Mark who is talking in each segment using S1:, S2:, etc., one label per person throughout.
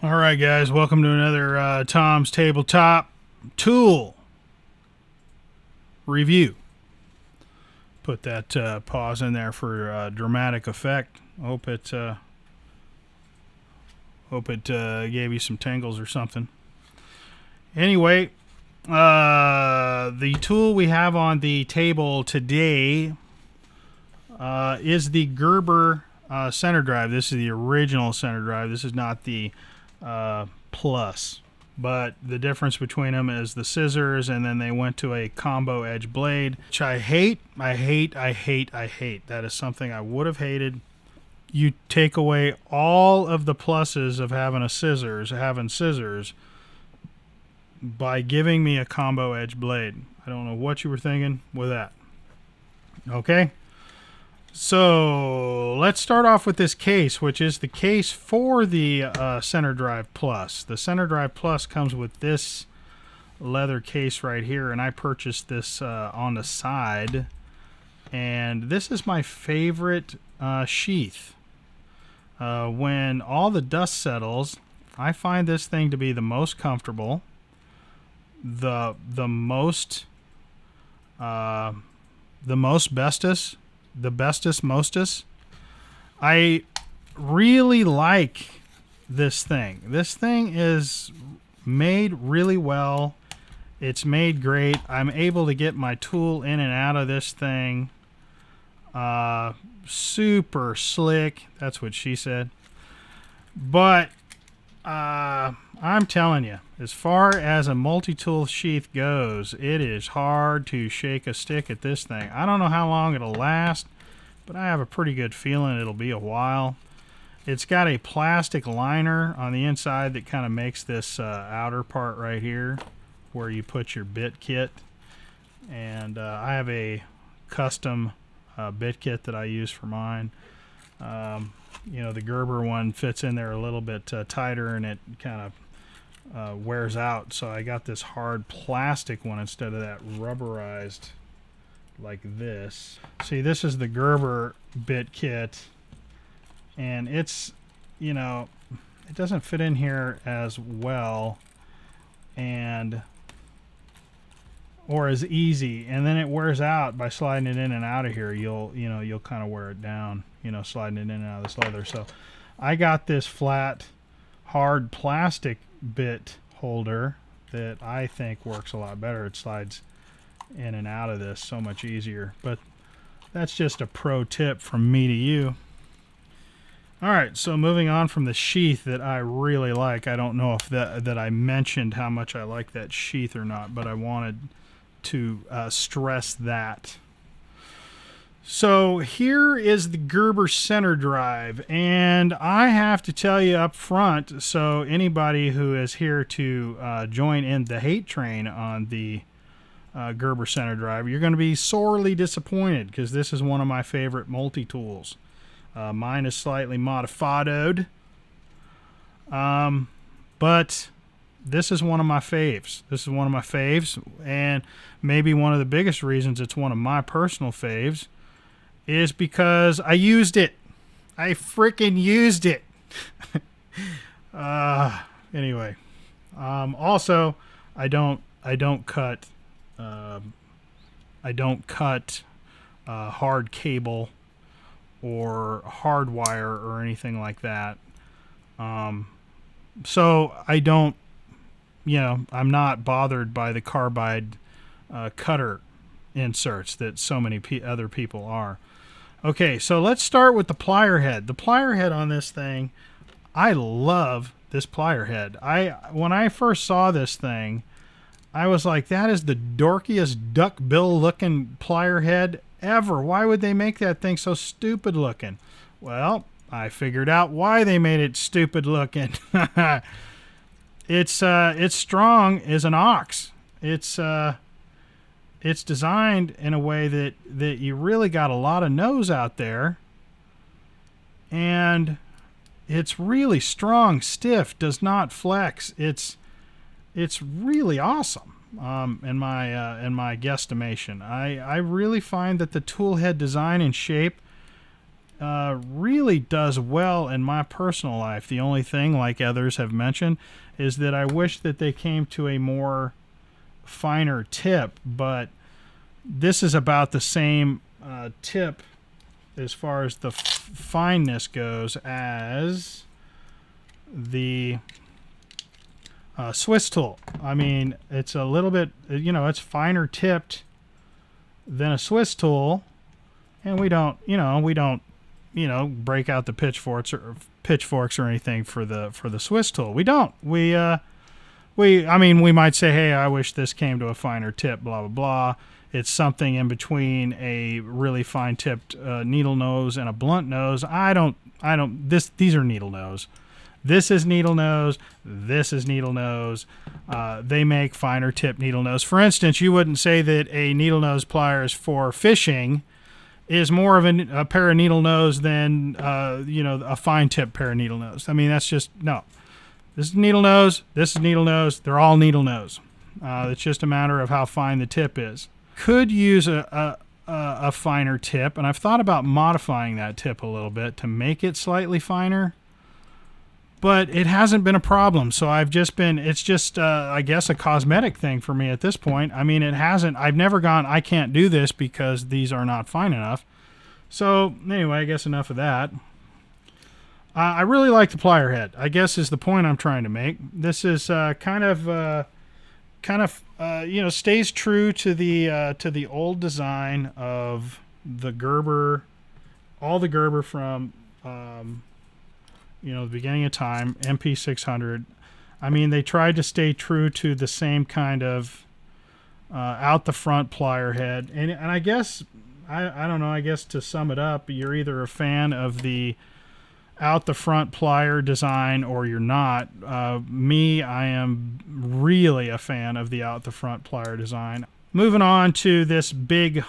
S1: All right, guys, welcome to another Tom's Tabletop Tool review. Put that pause in there for dramatic effect. Hope it gave you some tingles or something. Anyway, the tool we have on the table today is the Gerber center drive. This is the original center drive. This is not the Plus, but the difference between them is the scissors, and then they went to a combo edge blade, which I hate. That is something I would have hated. You take away all of the pluses of having scissors by giving me a combo edge blade. I don't know what you were thinking with that. Okay. So let's start off with this case, which is the case for the Center Drive Plus. The Center Drive Plus comes with this leather case right here, and I purchased this on the side. And this is my favorite sheath. When all the dust settles, I find this thing to be the most comfortable, the bestest mostest. I really like this thing. This thing is made really well. It's made great. I'm able to get my tool in and out of this thing. Super slick. That's what she said. But I'm telling you, as far as a multi-tool sheath goes, it is hard to shake a stick at this thing. I don't know how long it'll last, but I have a pretty good feeling it'll be a while. It's got a plastic liner on the inside that kind of makes this outer part right here where you put your bit kit. And I have a custom bit kit that I use for mine. You know, the Gerber one fits in there a little bit tighter, and it kind of wears out. So I got this hard plastic one instead of that rubberized like this. See, this is the Gerber bit kit, and it's, you know, it doesn't fit in here as well or as easy, and then it wears out by sliding it in and out of here. You'll kind of wear it down, sliding it in and out of this leather. So I got this flat, hard plastic bit holder that I think works a lot better. It slides in and out of this so much easier. But that's just a pro tip from me to you. All right, so moving on from the sheath that I really like. I don't know if that I mentioned how much I like that sheath or not, but I wanted to stress that. So here is the Gerber center drive, and I have to tell you up front, so anybody who is here to join in the hate train on the Gerber center drive, you're going to be sorely disappointed, because this is one of my favorite multi-tools. Mine is slightly modified, but this is one of my faves. This is one of my faves, and maybe one of the biggest reasons it's one of my personal faves is because I used it. I freaking used it. Anyway, also I don't cut hard cable or hard wire or anything like that. So I don't, I'm not bothered by the carbide cutter inserts that so many other people are. Okay, so let's start with the plier head. The plier head on this thing, I love this plier head. When I first saw this thing, I was like, that is the dorkiest duck bill looking plier head ever. Why would they make that thing so stupid looking? Well, I figured out why they made it stupid looking. It's strong as an ox. It's designed in a way that you really got a lot of nose out there, and it's really strong, stiff, does not flex. It's really awesome. In my guesstimation, I really find that the tool head design and shape really does well in my personal life. The only thing, like others have mentioned, is that I wish that they came to a more finer tip, but this is about the same tip as far as the fineness goes as the Swiss tool. I mean, it's a little bit, you know, it's finer tipped than a Swiss tool, and we don't break out the pitchforks or anything for the Swiss tool. We don't. I mean, we might say, hey, I wish this came to a finer tip, blah blah blah. It's something in between a really fine tipped needle nose and a blunt nose. These are needle nose. This is needle nose. This is needle nose. They make finer tip needle nose. For instance, you wouldn't say that a needle nose pliers for fishing is more of a pair of needle nose than a fine tip pair of needle nose. I mean, that's just no. This is needle nose. This is needle nose. They're all needle nose. It's just a matter of how fine the tip is. Could use a finer tip, and I've thought about modifying that tip a little bit to make it slightly finer, but it hasn't been a problem. So it's just I guess a cosmetic thing for me at this point. I mean, I've never gone, I can't do this because these are not fine enough. So anyway, I guess enough of that. I really like the plier head, I guess is the point I'm trying to make. This is kind of stays true to the old design of the Gerber, all the Gerber from the beginning of time, MP600. I mean, they tried to stay true to the same kind of out the front plier head, and I guess I don't know. I guess to sum it up, you're either a fan of the out the front plier design or you're not. Me, I am really a fan of the out the front plier design. Moving on to this big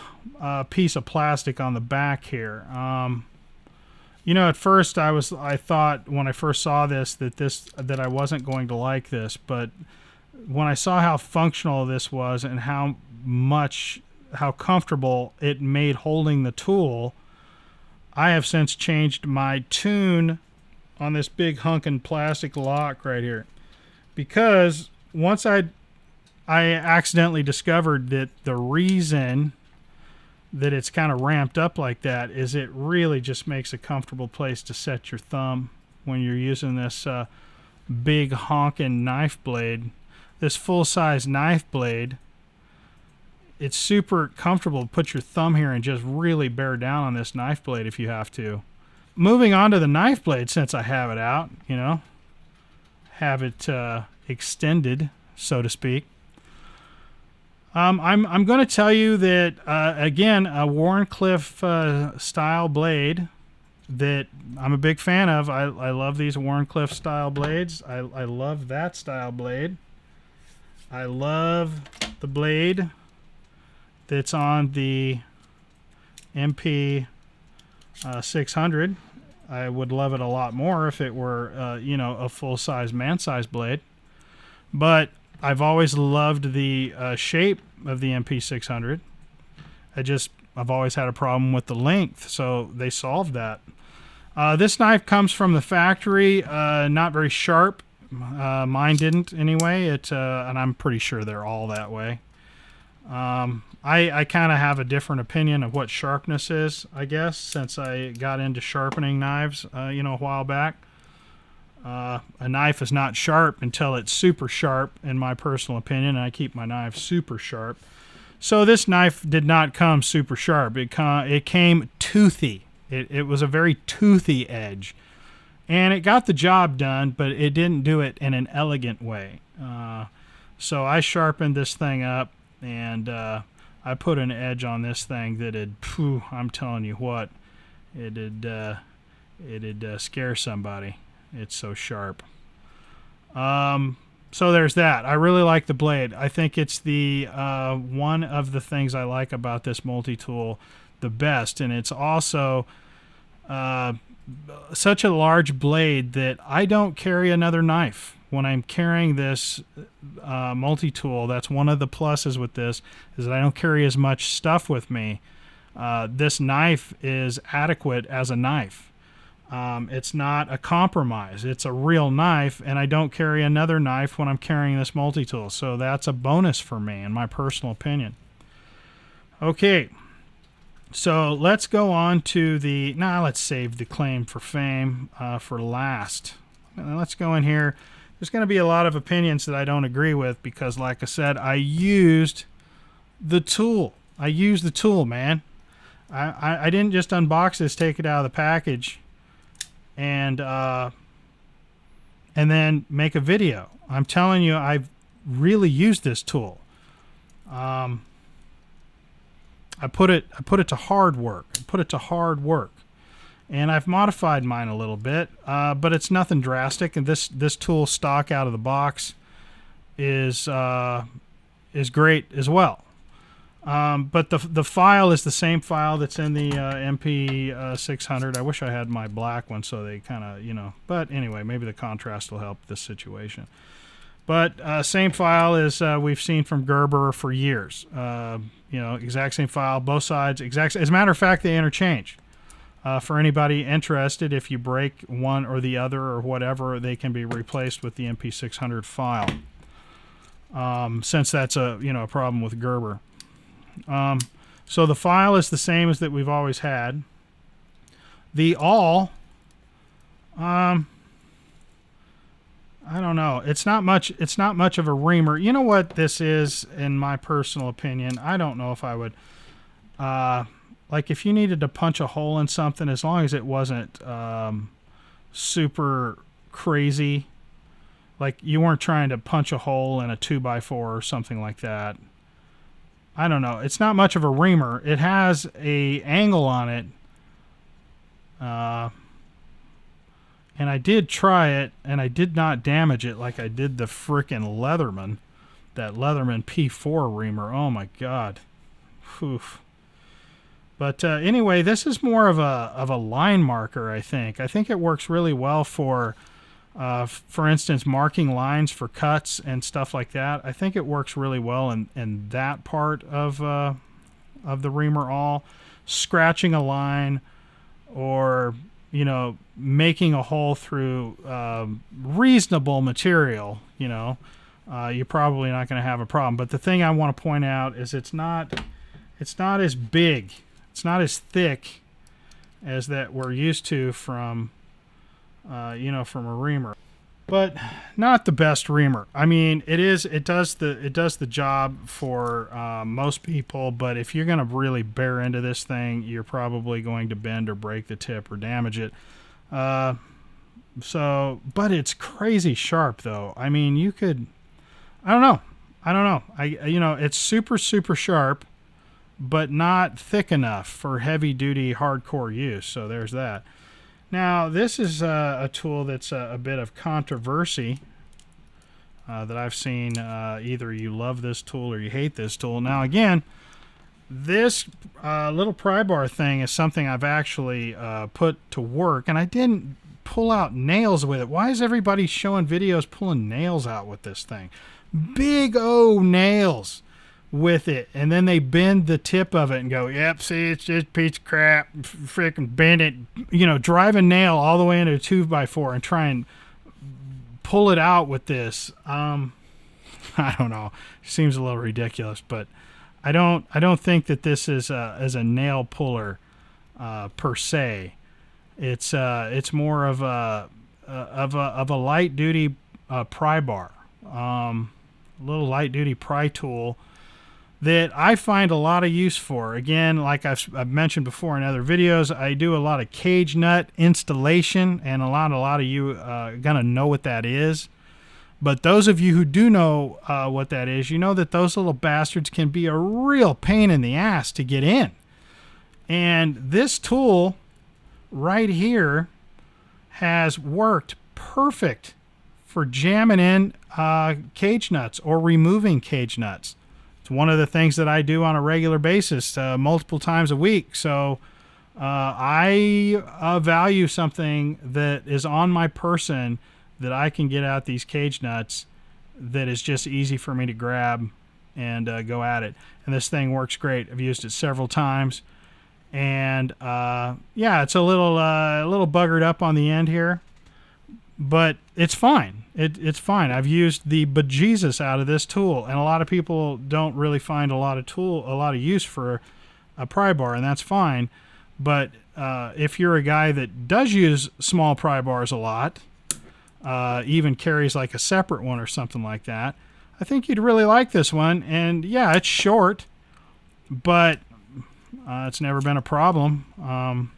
S1: piece of plastic on the back here. At first I thought when I first saw this that I wasn't going to like this, but when I saw how functional this was and how comfortable it made holding the tool, I have since changed my tune on this big hunkin' plastic lock right here, because once I accidentally discovered that the reason that it's kind of ramped up like that is it really just makes a comfortable place to set your thumb when you're using this big honkin' knife blade, this full-size knife blade. It's super comfortable to put your thumb here and just really bear down on this knife blade if you have to. Moving on to the knife blade, since I have it out, have it extended, so to speak. I'm going to tell you that, again, a Wharncliffe style blade that I'm a big fan of. I love these Wharncliffe style blades. I love that style blade. I love the blade that's on the MP 600. I would love it a lot more if it were, a full-size man-size blade. But I've always loved the shape of the MP 600. I've always had a problem with the length, so they solved that. This knife comes from the factory, not very sharp. Mine didn't anyway. And I'm pretty sure they're all that way. I kind of have a different opinion of what sharpness is, I guess, since I got into sharpening knives, a while back. A knife is not sharp until it's super sharp, in my personal opinion, and I keep my knife super sharp. So this knife did not come super sharp. It came toothy. It was a very toothy edge. And it got the job done, but it didn't do it in an elegant way. So I sharpened this thing up, and I put an edge on this thing that I'm telling you what, it'd scare somebody. It's so sharp. So there's that. I really like the blade. I think it's the one of the things I like about this multi-tool the best, and it's also such a large blade that I don't carry another knife when I'm carrying this multi-tool. That's one of the pluses with this, is that I don't carry as much stuff with me. this knife is adequate as a knife. It's not a compromise. It's a real knife, and I don't carry another knife when I'm carrying this multi-tool. So that's a bonus for me, in my personal opinion. Okay, so let's go on to the... let's save the claim for fame for last. Let's go in here. There's going to be a lot of opinions that I don't agree with because, like I said, I used the tool. I used the tool, man. I didn't just unbox this, take it out of the package, and then make a video. I'm telling you, I've really used this tool. I put it to hard work. And I've modified mine a little bit, but it's nothing drastic. And this tool stock out of the box is great as well. But the file is the same file that's in the MP600. I wish I had my black one so they kind of, but anyway, maybe the contrast will help this situation. But same file as we've seen from Gerber for years. Exact same file, both sides, as a matter of fact, they interchange. For anybody interested, if you break one or the other or whatever, they can be replaced with the MP600 file. Since that's a problem with Gerber. So the file is the same as that we've always had. The awl, I don't know. It's not much of a reamer. You know what this is, in my personal opinion? I don't know if I would, like if you needed to punch a hole in something, as long as it wasn't super crazy, like you weren't trying to punch a hole in a 2x4 or something like that. I don't know. It's not much of a reamer. It has a angle on it. And I did try it, and I did not damage it like I did the frickin' Leatherman. That Leatherman P4 reamer. Oh my God. Oof. But anyway, this is more of a line marker, I think. I think it works really well for instance, marking lines for cuts and stuff like that. I think it works really well in that part of the reamer awl. Scratching a line or, making a hole through reasonable material, you're probably not going to have a problem. But the thing I want to point out is it's not as big. It's not as thick as that we're used to from from a reamer, but not the best reamer. I mean, it does the job for most people, but if you're going to really bear into this thing, you're probably going to bend or break the tip or damage it. But it's crazy sharp though. I mean, you could, I don't know. It's super sharp, but not thick enough for heavy duty hardcore use. So there's that. Now, this is a tool that's a bit of controversy that I've seen. Either you love this tool or you hate this tool. Now, again, this little pry bar thing is something I've actually put to work, and I didn't pull out nails with it. Why is everybody showing videos pulling nails out with this thing? Big O nails with it, and then they bend the tip of it and go, yep, see, it's just a piece of crap, freaking bend it, drive a nail all the way into a 2x4 and try and pull it out with this. I don't know, seems a little ridiculous, but I don't think that this is a nail puller per se. It's more of a light duty pry bar, a little light duty pry tool that I find a lot of use for. Again, like I've mentioned before in other videos, I do a lot of cage nut installation, and a lot of you gonna know what that is. But those of you who do know what that is, you know that those little bastards can be a real pain in the ass to get in. And this tool right here has worked perfect for jamming in cage nuts or removing cage nuts. It's one of the things that I do on a regular basis, multiple times a week. So I value something that is on my person that I can get out these cage nuts that is just easy for me to grab and go at it. And this thing works great. I've used it several times, And yeah, it's a little buggered up on the end here, but it's fine. It's fine. I've used the bejesus out of this tool, and a lot of people don't really find a lot of use for a pry bar, and that's fine. But if you're a guy that does use small pry bars a lot, even carries like a separate one or something like that, I think you'd really like this one. And yeah, it's short, but it's never been a problem.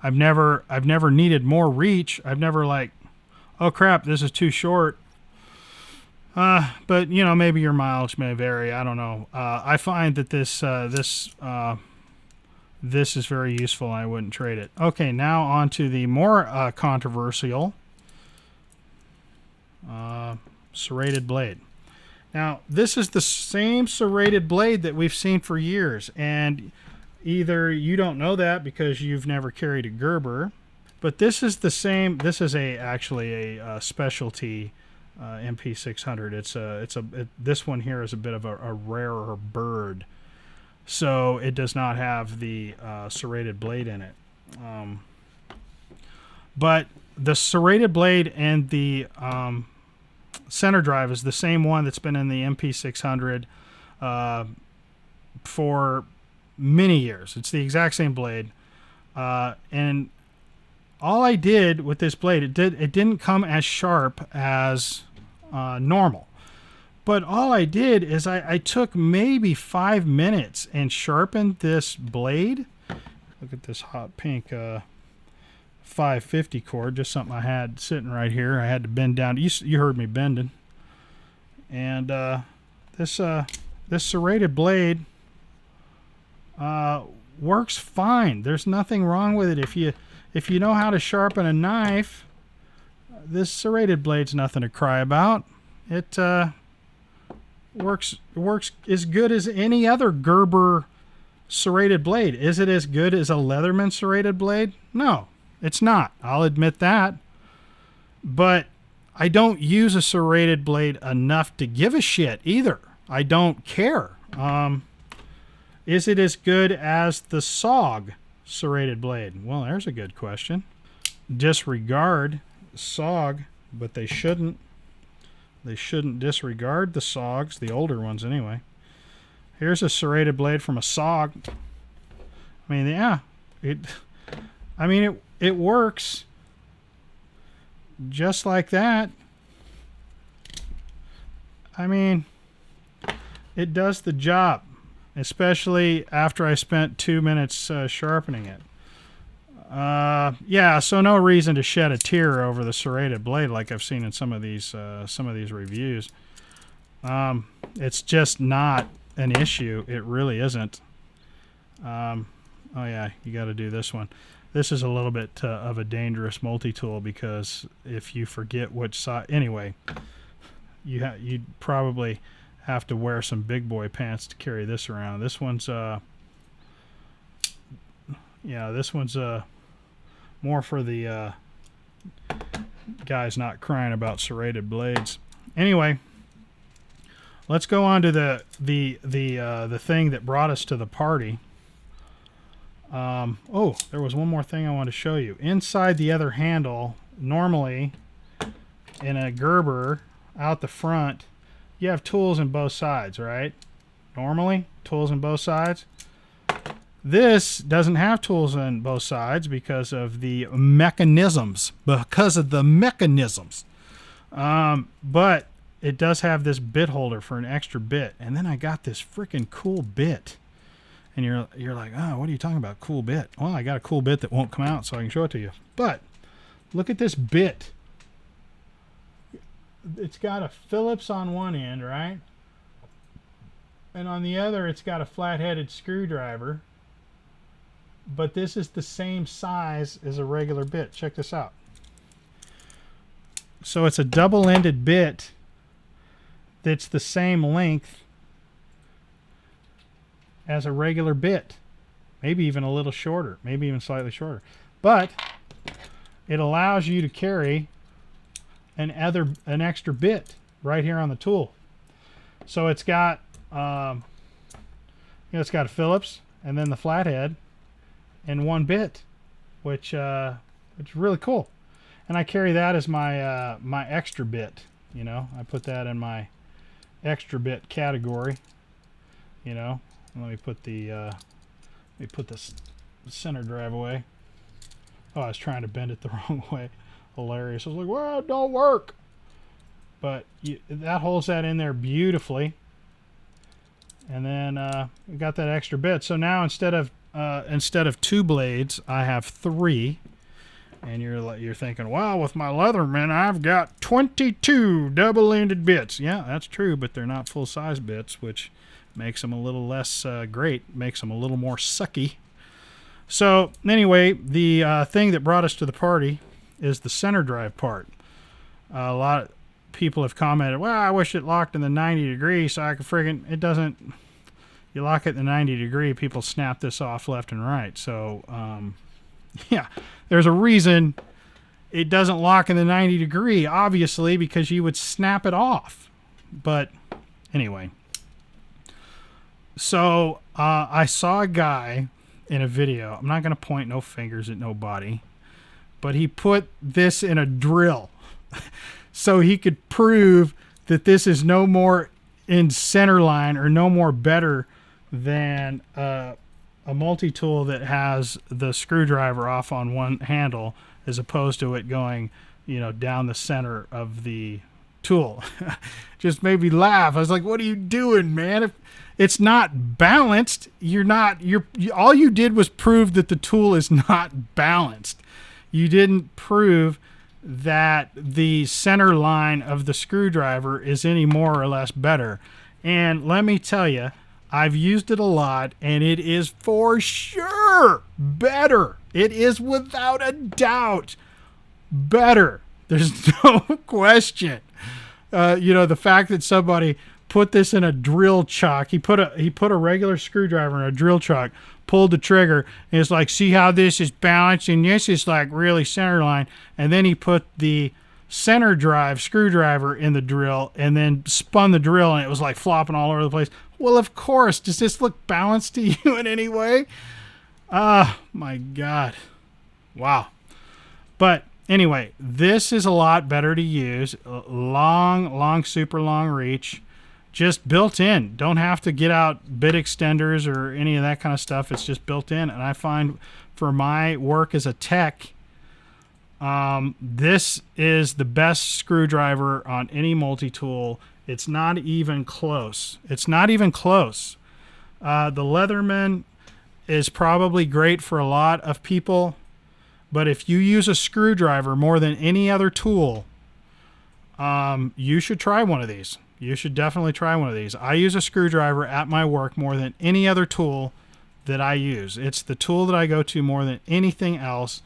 S1: I've never needed more reach. I've never like, oh crap, this is too short. But you know, maybe your mileage may vary. I don't know. I find that this is very useful. I wouldn't trade it. Okay, now on to the more controversial serrated blade. Now, this is the same serrated blade that we've seen for years, and either you don't know that because you've never carried a Gerber, but this is the same. This is actually a specialty MP600. This one here is a bit of a rarer bird, so it does not have the serrated blade in it. But the serrated blade and the center drive is the same one that's been in the MP600 for many years. It's the exact same blade, and all I did with this blade, it didn't come as sharp as normal, but all I did is I took maybe 5 minutes and sharpened this blade. Look at this hot pink 550 cord, just something I had sitting right here. I had to bend down. You heard me bending. And this serrated blade works fine. There's nothing wrong with it. If you know how to sharpen a knife, this serrated blade's nothing to cry about. It works as good as any other Gerber serrated blade. Is it as good as a Leatherman serrated blade? No. It's not. I'll admit that. But I don't use a serrated blade enough to give a shit either. I don't care. Is it as good as the SOG serrated blade? Well, there's a good question. Disregard SOG, but they shouldn't. They shouldn't disregard the SOGs, the older ones anyway. Here's a serrated blade from a SOG. I mean, yeah, it works just like that. I mean, it does the job, especially after I spent 2 minutes sharpening it. Yeah, so no reason to shed a tear over the serrated blade like I've seen in some of these reviews. It's just not an issue. It really isn't. Oh yeah, you got to do this one. This is a little bit of a dangerous multi-tool because if you forget which side, anyway, you'd probably have to wear some big boy pants to carry this around. This one's yeah, this one's more for the guys not crying about serrated blades. Anyway, let's go on to the thing that brought us to the party. Oh, there was one more thing I want to show you. Inside the other handle, normally in a Gerber out the front, you have tools in both sides, right? Normally, tools in both sides. This doesn't have tools on both sides because of the mechanisms. But it does have this bit holder for an extra bit. And then I got this freaking cool bit. And you're like, oh, what are you talking about? Cool bit. Well, I got a cool bit that won't come out, so I can show it to you. But look at this bit. It's got a Phillips on one end, right? And on the other, it's got a flat-headed screwdriver. But this is the same size as a regular bit. Check this out. So it's a double-ended bit that's the same length as a regular bit, maybe even a little shorter, maybe even slightly shorter, but it allows you to carry an extra bit right here on the tool. So it's got it's got a Phillips, and then the flathead in one bit, which is really cool. And I carry that as my my extra bit. You know, I put that in my extra bit category. You know, let me put the center drive away. Oh, I was trying to bend it the wrong way. Hilarious. I was like, well, it don't work. But that holds that in there beautifully. And then we got that extra bit. So now instead of 2 blades, I have 3. And you're thinking, wow, with my Leatherman, I've got 22 double-ended bits. Yeah, that's true, but they're not full-size bits, which makes them a little less great, makes them a little more sucky. So anyway, the thing that brought us to the party is the center drive part. A lot of people have commented, well, I wish it locked in the 90 degree so I could friggin', it doesn't, you lock it in the 90 degree, people snap this off left and right. So, yeah, there's a reason it doesn't lock in the 90 degree, obviously, because you would snap it off. But anyway, so I saw a guy in a video. I'm not going to point no fingers at nobody, but he put this in a drill so he could prove that this is no more in center line or no more better than a multi-tool that has the screwdriver off on one handle as opposed to it going, you know, down the center of the tool. Just made me laugh. I was like, what are you doing, man? If it's not balanced, all you did was prove that the tool is not balanced. You didn't prove that the center line of the screwdriver is any more or less better. And let me tell you, I've used it a lot, and it is for sure better. It is without a doubt better. There's no question. You know, the fact that somebody put this in a drill chuck, he put a regular screwdriver in a drill chuck, pulled the trigger, and it's like, see how this is balanced, and this is like really center line, and then he put the center drive screwdriver in the drill and then spun the drill, and it was like flopping all over the place. Well, of course. Does this look balanced to you in any way? Ah, my God. Wow. But anyway, this is a lot better to use. Long, super long reach. Just built in. Don't have to get out bit extenders or any of that kind of stuff. It's just built in. And I find for my work as a tech, this is the best screwdriver on any multi-tool. It's not even close. It's not even close. The Leatherman is probably great for a lot of people, but if you use a screwdriver more than any other tool, you should try one of these. You should definitely try one of these. I use a screwdriver at my work more than any other tool that I use. It's the tool that I go to more than anything else,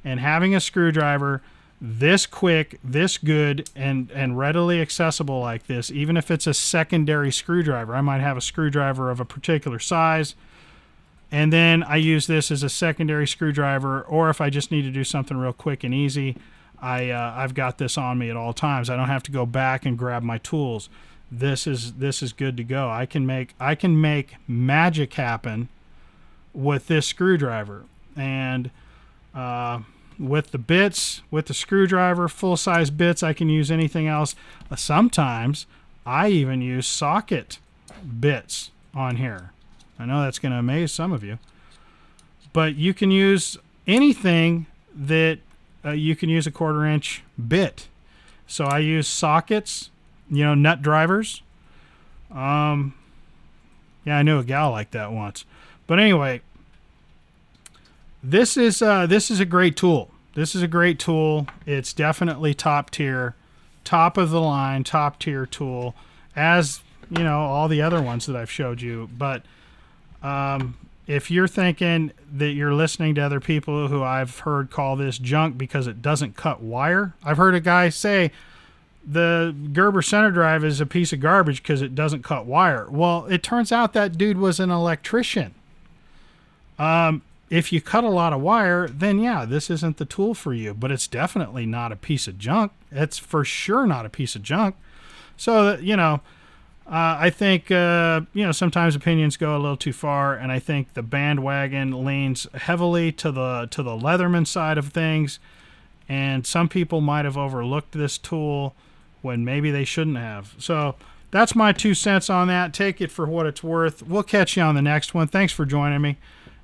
S1: and having a screwdriver this quick, this good, and readily accessible like this, even if it's a secondary screwdriver. I might have a screwdriver of a particular size, and then I use this as a secondary screwdriver, or if I just need to do something real quick and easy, I've got this on me at all times. I don't have to go back and grab my tools. This is good to go. I can make magic happen with this screwdriver. And with the bits, with the screwdriver, full-size bits, I can use anything else. Sometimes I even use socket bits on here. I know that's going to amaze some of you. But you can use anything that you can use a 1/4 inch bit. So I use sockets, you know, nut drivers. Yeah, I knew a gal like that once. But anyway, this is a great tool. This is a great tool. It's definitely top tier, top of the line, top tier tool, as you know, all the other ones that I've showed you. But if you're thinking that you're listening to other people who I've heard call this junk because it doesn't cut wire, I've heard a guy say the Gerber center drive is a piece of garbage because it doesn't cut wire. Well, it turns out that dude was an electrician. If you cut a lot of wire, then yeah, this isn't the tool for you, but it's definitely not a piece of junk. It's for sure not a piece of junk. So, you know, I think sometimes opinions go a little too far, and I think the bandwagon leans heavily to the Leatherman side of things, and some people might have overlooked this tool when maybe they shouldn't have. So that's my 2 cents on that. Take it for what it's worth. We'll catch you on the next one. Thanks for joining me.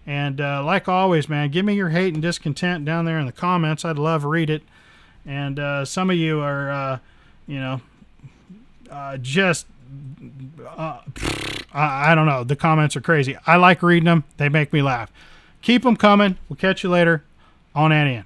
S1: And like always, man, give me your hate and discontent down there in the comments. I'd love to read it. And some of you are, just I don't know. The comments are crazy. I like reading them. They make me laugh. Keep them coming. We'll catch you later on Annie.